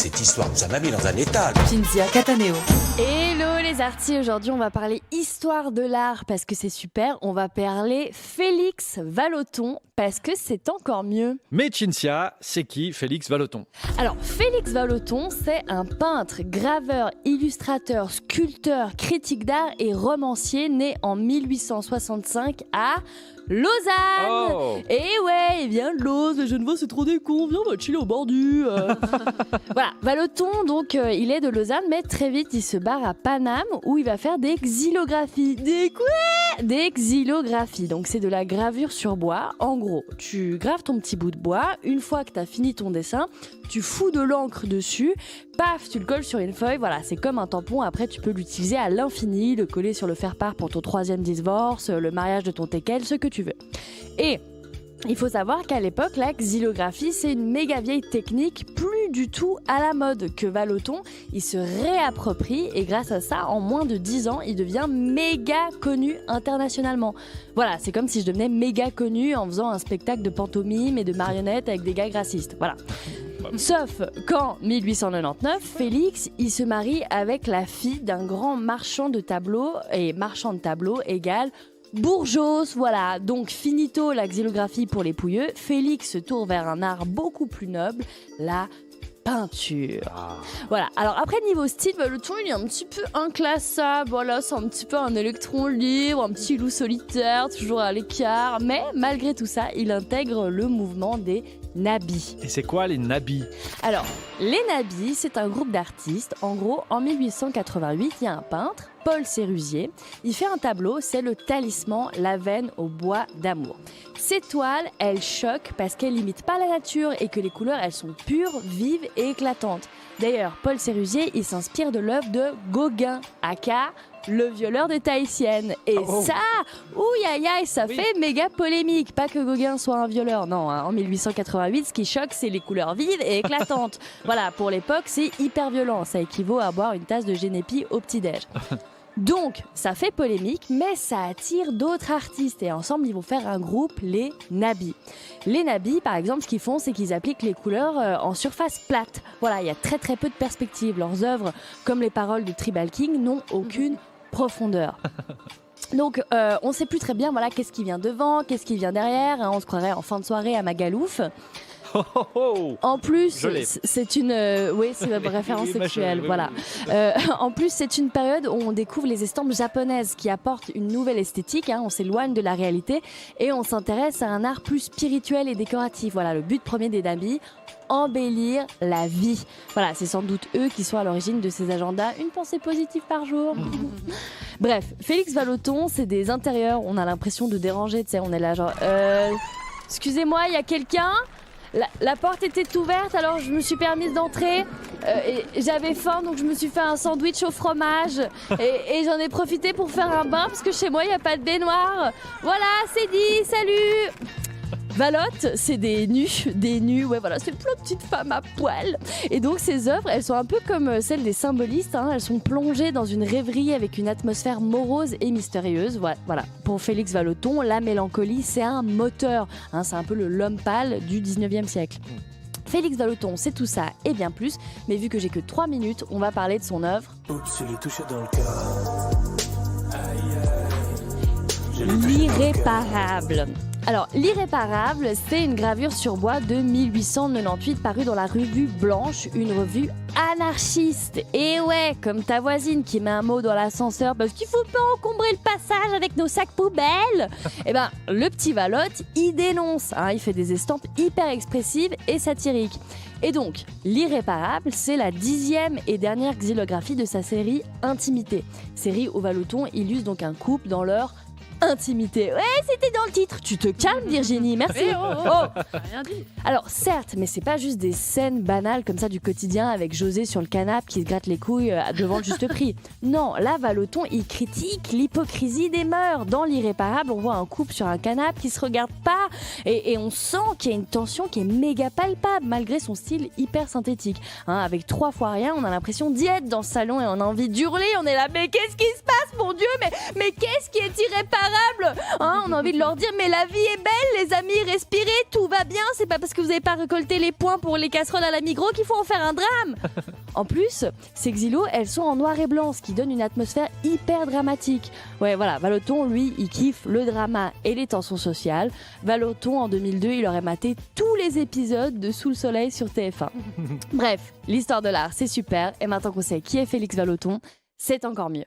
cette histoire, ça m'a mis dans un état. Cinzia Cataneo. Hello les artistes, aujourd'hui on va parler histoire de l'art parce que c'est super, on va parler Félix Vallotton parce que c'est encore mieux. Mais Cinzia, c'est qui Félix Vallotton? Alors Félix Vallotton, c'est un peintre, graveur, illustrateur, sculpteur, critique d'art et romancier né en 1865 à Lausanne. Oh. Et ouais, il vient de Lausanne, les Genevois c'est trop des cons, viens on va chiller au bord du... Voilà, Vallotton donc il est de Lausanne mais très vite il se barre à Paname où il va faire des xylographies. Des quoi? Des xylographies, donc c'est de la gravure sur bois. En gros, tu graves ton petit bout de bois, une fois que tu as fini ton dessin, tu fous de l'encre dessus, paf, tu le colles sur une feuille, voilà, c'est comme un tampon, après tu peux l'utiliser à l'infini, le coller sur le faire-part pour ton 3e divorce, le mariage de ton teckel, ce que tu veux. Et il faut savoir qu'à l'époque, la xylographie, c'est une méga vieille technique, plus du tout à la mode, que Vallotton, il se réapproprie et grâce à ça, en moins de 10 ans, il devient méga connu internationalement. Voilà, c'est comme si je devenais méga connu en faisant un spectacle de pantomime et de marionnettes avec des gags racistes, voilà. Sauf qu'en 1899, Félix, il se marie avec la fille d'un grand marchand de tableaux, et marchand de tableaux égale bourgeois, voilà. Donc finito la xylographie pour les pouilleux, Félix se tourne vers un art beaucoup plus noble, la peinture. Voilà. Alors après niveau style, Vallotton il est un petit peu inclassable. Voilà, c'est un petit peu un électron libre, un petit loup solitaire, toujours à l'écart. Mais malgré tout ça, il intègre le mouvement des nabis. Et c'est quoi les nabis? Alors, les nabis, c'est un groupe d'artistes. En gros, en 1888, il y a un peintre, Paul Sérusier. Il fait un tableau, c'est le talisman, la veine au bois d'amour. Ces toiles, elles choquent parce qu'elles n'imitent pas la nature et que les couleurs, elles sont pures, vives et éclatantes. D'ailleurs, Paul Sérusier, il s'inspire de l'œuvre de Gauguin, aka le violeur des Tahitiennes. Et ça, ça fait méga polémique. Pas que Gauguin soit un violeur, non. En 1888, ce qui choque, c'est les couleurs vives et éclatantes. Voilà, pour l'époque, c'est hyper violent. Ça équivaut à boire une tasse de Génépi au petit-déj. Donc, ça fait polémique, mais ça attire d'autres artistes et ensemble, ils vont faire un groupe, les nabis. Les nabis, par exemple, ce qu'ils font, c'est qu'ils appliquent les couleurs en surface plate. Voilà, il y a très très peu de perspectives. Leurs œuvres, comme les paroles de Tribal King, n'ont aucune profondeur. Donc, on ne sait plus très bien, voilà, qu'est-ce qui vient devant, qu'est-ce qui vient derrière. Hein, on se croirait en fin de soirée à Magalouf. En plus, c'est une, c'est une référence sexuelle, voilà. En plus, c'est une période où on découvre les estampes japonaises qui apportent une nouvelle esthétique. Hein, on s'éloigne de la réalité et on s'intéresse à un art plus spirituel et décoratif. Voilà, le but premier des nabis, embellir la vie. Voilà, c'est sans doute eux qui sont à l'origine de ces agendas. Une pensée positive par jour. Bref, Félix Vallotton, c'est des intérieurs. On a l'impression de déranger, tu sais. On est là genre, excusez-moi, il y a quelqu'un? La porte était ouverte, alors je me suis permise d'entrer. Et j'avais faim, donc je me suis fait un sandwich au fromage. Et j'en ai profité pour faire un bain, parce que chez moi, il n'y a pas de baignoire. Voilà, c'est dit, salut! Valotte, c'est des nus, ouais voilà, c'est plein de petites femmes à poil. Et donc ces œuvres, elles sont un peu comme celles des symbolistes, hein, elles sont plongées dans une rêverie avec une atmosphère morose et mystérieuse. Voilà, pour Félix Vallotton, la mélancolie, c'est un moteur, hein, c'est un peu l'homme pâle du 19e siècle. Félix Vallotton, c'est tout ça et bien plus, mais vu que j'ai que 3 minutes, on va parler de son œuvre. Oups, je l'ai touché dans le cœur. L'irréparable. Alors, l'irréparable, c'est une gravure sur bois de 1898 parue dans la revue Blanche, une revue anarchiste. Et ouais, comme ta voisine qui met un mot dans l'ascenseur parce qu'il faut pas encombrer le passage avec nos sacs poubelles. Eh ben, le petit Valotte, il dénonce. Hein, il fait des estampes hyper expressives et satiriques. Et donc, l'irréparable, c'est la 10e et dernière xylographie de sa série Intimité. Série où Vallotton illustre donc un couple dans leur intimité. Ouais, c'était dans le titre. Tu te calmes, Virginie, merci. Rien dit. Alors certes, mais c'est pas juste des scènes banales comme ça du quotidien avec José sur le canapé qui se gratte les couilles devant le juste prix. Non, là, Vallotton, il critique l'hypocrisie des mœurs. Dans l'irréparable, on voit un couple sur un canapé qui se regarde pas et on sent qu'il y a une tension qui est méga palpable malgré son style hyper synthétique. Hein, avec 3 fois rien, on a l'impression d'y être dans le salon et on a envie d'hurler. On est là, mais qu'est-ce qui se passe, mon Dieu, mais qu'est-ce qui est irréparable? misérable. Hein, on a envie de leur dire, mais la vie est belle, les amis, respirez, tout va bien. C'est pas parce que vous n'avez pas récolté les points pour les casseroles à la Migros qu'il faut en faire un drame. En plus, ces xylos, elles sont en noir et blanc, ce qui donne une atmosphère hyper dramatique. Ouais, voilà, Vallotton, lui, il kiffe le drama et les tensions sociales. Vallotton, en 2002, il aurait maté tous les épisodes de Sous le soleil sur TF1. Bref, l'histoire de l'art, c'est super. Et maintenant qu'on sait qui est Félix Vallotton, c'est encore mieux.